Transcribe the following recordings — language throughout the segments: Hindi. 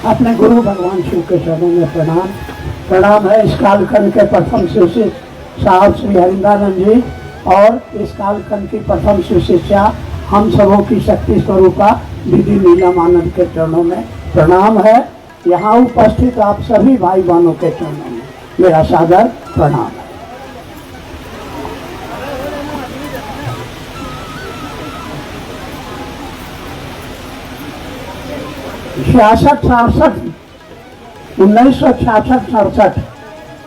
अपने गुरु भगवान शिव के चरणों में प्रणाम। प्रणाम है इस कालखंड के प्रथम शिष्य साहब श्री हरिंद्रानंद जी और इस कालखंड की प्रथम शिष्या हम सबों की शक्ति स्वरूपा दीदी नीलम आनंद के चरणों में प्रणाम है। यहाँ उपस्थित आप सभी भाई बहनों के चरणों में मेरा सादर प्रणाम है। छियासठ 1966-67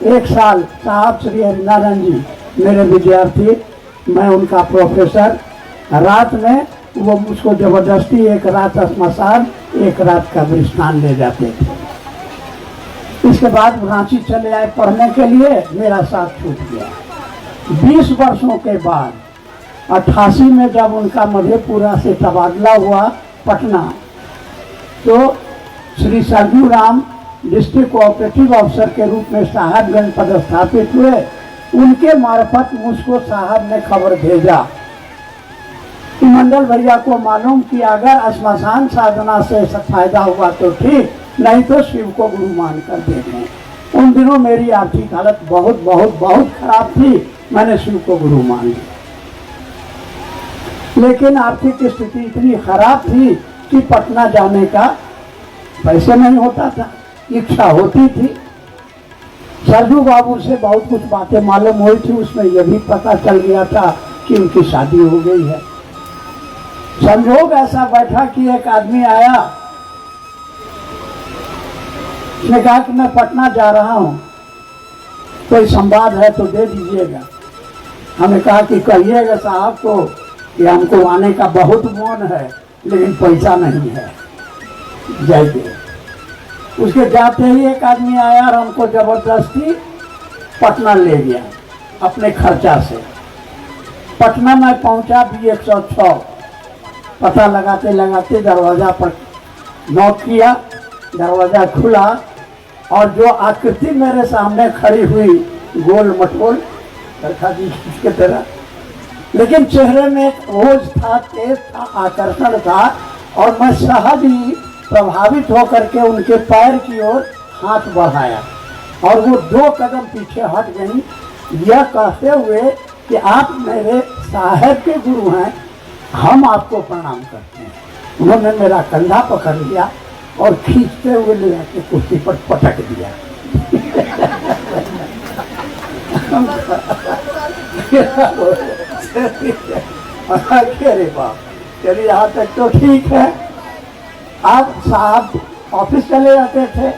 एक साल साहब श्री हरिंद्रानंद जी मेरे विद्यार्थी, मैं उनका प्रोफेसर। रात में वो मुझको जबरदस्ती एक रात श्मशान एक रात कब्रिस्तान ले जाते थे। इसके बाद रांची चले आए पढ़ने के लिए, मेरा साथ छूट गया। 20 वर्षों के बाद 88 में जब उनका मधेपुरा से तबादला हुआ पटना, तो श्री सरजू राम डिस्ट्रिक्ट कोऑपरेटिव अफसर के रूप में साहबगंज पदस्थापित हुए। उनके मार्फत मुझको साहब ने खबर भेजा कि मंडल भैया को मालूम कि अगर श्मशान साधना से फायदा हुआ तो ठीक, नहीं तो शिव को गुरु मान कर दे दें। उन दिनों मेरी आर्थिक हालत बहुत बहुत बहुत खराब थी, मैंने शिव को गुरु मान लिया। लेकिन आर्थिक स्थिति इतनी खराब थी कि पटना जाने का पैसे नहीं होता था, इच्छा होती थी। सरजू बाबू से बहुत कुछ बातें मालूम हुई थी, उसमें यह भी पता चल गया था कि उनकी शादी हो गई है। संयोग ऐसा बैठा कि एक आदमी आया, उसने कहा कि मैं पटना जा रहा हूँ, कोई संवाद है तो दे दीजिएगा। हमने कहा कि कहिएगा साहब को कि हमको आने का बहुत मन है लेकिन पैसा नहीं है, जाइए। उसके जाते ही एक आदमी आया और हमको जबरदस्ती पटना ले गया अपने खर्चा से। पटना में पहुंचा भी 106, पता लगाते लगाते दरवाज़ा पर नॉक किया, दरवाज़ा खुला और जो आकृति मेरे सामने खड़ी हुई गोल मटोल रखा जी की तरह, लेकिन चेहरे में एक ओज था, तेज था, आकर्षण था और मैं सहज ही प्रभावित होकर के उनके पैर की ओर हाथ बढ़ाया और वो 2 कदम पीछे हट गई, यह कहते हुए कि आप मेरे साहब के गुरु हैं, हम आपको प्रणाम करते हैं। उन्होंने मेरा कंधा पकड़ लिया और खींचते हुए ले जाके कुर्सी पर पटक दिया। अरे बाप, चलिए यहाँ तक तो ठीक है। अब साहब ऑफिस चले जाते थे,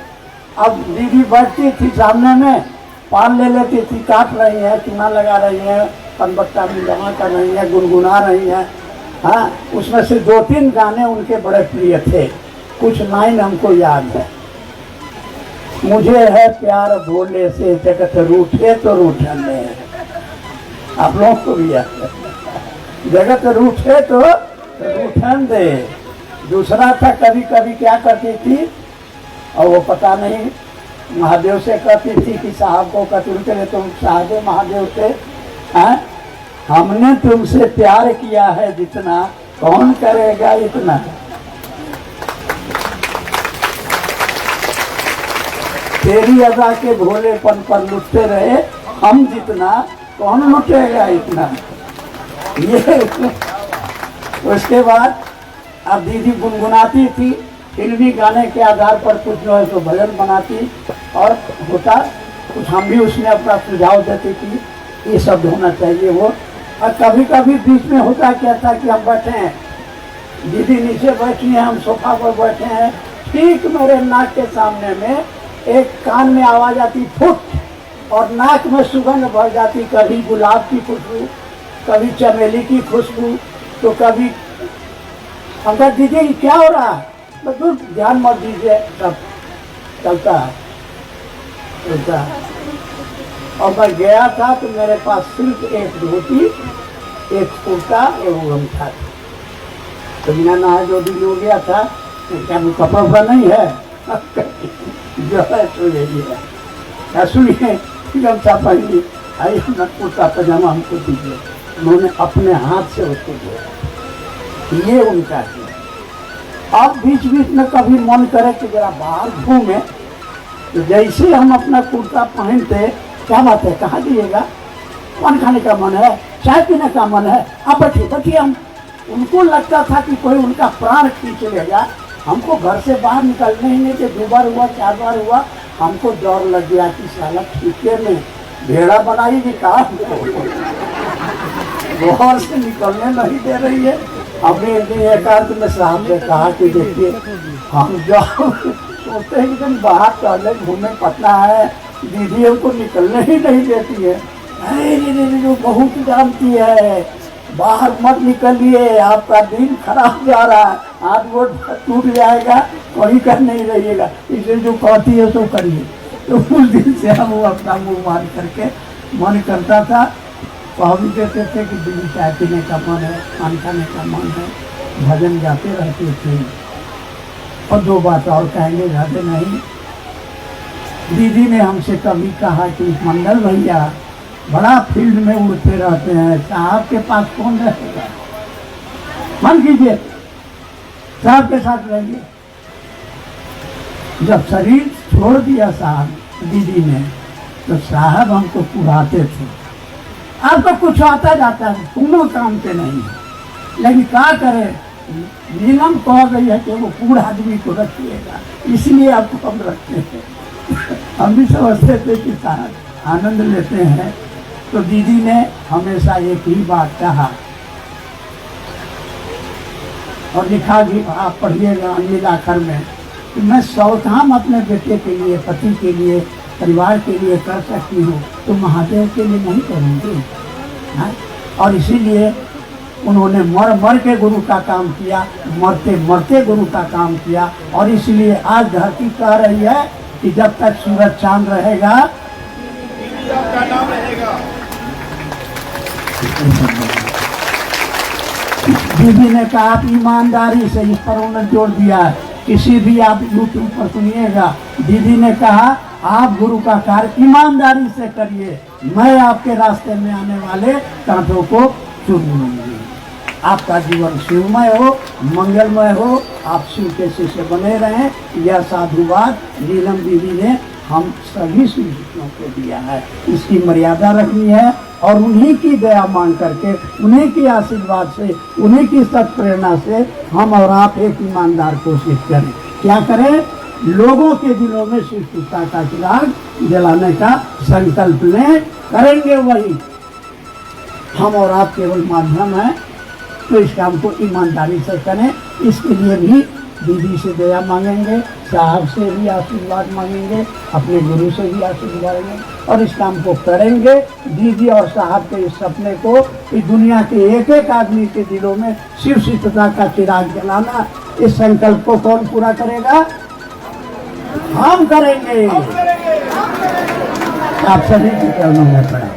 अब दीदी बैठती थी सामने में, पान ले लेती थी, काट रही है, चूना लगा रही है, पनबट्टा में जमा कर रही है, गुनगुना रही है। हाँ, उसमें से 2-3 गाने उनके बड़े प्रिय थे, कुछ लाइन हमको याद है। मुझे है प्यार भोले से, जगत रूठे तो रूठन दे। आप लोगों को भी याद है, जगत रूठे तो रूठन दे। दूसरा था, कभी कभी क्या करती थी और वो पता नहीं महादेव से कहती थी कि साहब को कतूर के लिए तुम साहब महादेव से, हैं, हमने तुमसे प्यार किया है जितना, कौन करेगा इतना। तेरी अदा के भोलेपन पर लुटते रहे हम जितना, कौन लुटेगा इतना। ये उसके बाद अब दीदी गुनगुनाती थी, फिल्मी गाने के आधार पर कुछ जो है तो भजन बनाती और होता कुछ, हम भी उसमें अपना सुझाव देते कि ये सब होना चाहिए वो। और कभी कभी बीच में होता क्या था कि हम बैठे हैं, दीदी नीचे बैठी हैं, हम सोफा पर बैठे हैं, ठीक मेरे नाक के सामने में एक कान में आवाज़ आती फुट और नाक में सुगंध भर जाती, कभी गुलाब की खुशबू, कभी चमेली की खुशबू, तो कभी हम कहा दीदी क्या हो रहा है, तो ध्यान मत दीजिए, सब चलता है। और मैं गया था तो मेरे पास सिर्फ एक धोती, एक कुर्ता, एक गमछा था। तो बिना नहाए 2 दिन हो गया था, क्या कपड़ा उपड़ा नहीं है जो है तो ले लिया। क्या सुनिए, गमछा पहनी, आई हम कुर्ता पजामा हमको दीजिए। उन्होंने अपने हाथ से उसको दिया, ये उनका है। अब बीच बीच में कभी मन करे कि जरा बाहर घूमे, तो जैसे हम अपना कुर्ता पहनते, क्या बात है, कहाँ जाइएगा, पान खाने का मन है, चाय पीने का मन है, आप बैठिए बैठिए। हम उनको लगता था कि कोई उनका प्राण खींच लेगा। हमको घर से बाहर निकलने ही नहीं थे। 2 बार हुआ, 4 बार हुआ, हमको डर लग गया कि साला ठीके में भेड़ा बनाई कि कहा घर से निकलने नहीं दे रही है। हमने एकांत में साहब ने कहा कि देखिए हम जाओ, सोचते हैं कि तुम बाहर टहले घूमे, पटना है, दीदी हमको निकलने ही नहीं देती है। अरे जो बहुत जानती है, बाहर मत निकलिए, आपका दिन खराब जा रहा है, हाथ गोड़ टूट जाएगा, कहीं कर नहीं रहिएगा, इसलिए जो कहती है तो करिए। तो उस दिन से हम वो अपना मुँह मार करके मन करता था, तो हम कहते थे कि दिल्ली चाय पीने का मन है, पान खाने का मन है, भजन गाते रहते थे। और 2 बात और कहेंगे, ज़्यादा नहीं। दीदी ने हमसे कभी कहा कि मंडल भैया बड़ा फील्ड में उड़ते रहते हैं, साहब के पास कौन रहेगा, मन कीजिए साहब के साथ रहिए। जब शरीर छोड़ दिया साहब दीदी ने, तो साहब हमको पुराते थे, आपको कुछ आता जाता है, कोनो काम के नहीं है, लेकिन क्या करें, नीलम कह गई है कि वो पूरा आदमी को रखिएगा, इसलिए आपको हम रखते हैं। हम भी समझते थे कि साहब आनंद लेते हैं। तो दीदी ने हमेशा एक ही बात कहा, और लिखा भी, आप पढ़िएगा अंजिल आखिर में, कि मैं सब काम अपने बेटे के लिए, पति के लिए, परिवार के लिए कर सकती हूँ, तो महादेव के लिए नहीं करूँगी। और इसीलिए उन्होंने मर मर के गुरु का काम किया, मरते मरते गुरु का काम किया। और इसलिए आज धरती कह रही है कि जब तक सूरज चांद रहेगा आपका नाम रहेगा। दीदी ने कहा, आप ईमानदारी से, इस पर उन्होंने जोर दिया है, किसी भी आप यूट्यूब पर सुनिएगा, दीदी ने कहा आप गुरु का कार्य ईमानदारी से करिए, मैं आपके रास्ते में आने वाले कांटों को चुन लूंगी। आपका जीवन शिवमय हो, मंगलमय हो, आप शिव के शिष्य बने रहें। यह साधुवाद नीलम दीदी ने हम सभी शिष्यों को दिया है, इसकी मर्यादा रखनी है। और उन्हीं की दया मांग करके, उन्हीं के आशीर्वाद से, उन्हीं की सत प्रेरणा से हम और आप एक ईमानदार कोशिश करें। क्या करें? लोगों के दिलों में शिवता का चिराग जलाने का संकल्प लें, करेंगे वही। हम और आप केवल माध्यम है, तो इस काम को ईमानदारी से करें। इसके लिए भी दीदी से दया मांगेंगे, साहब से भी आशीर्वाद मांगेंगे, अपने गुरु से भी आशीर्वाद मांगेंगे, और इस काम को करेंगे। दीदी और साहब के इस सपने को, इस दुनिया के एक एक आदमी के दिलों में शिव शिवता का चिराग जलाना, इस संकल्प को कौन पूरा करेगा? हम करेंगे। आप सभी के चरणों में पड़ा।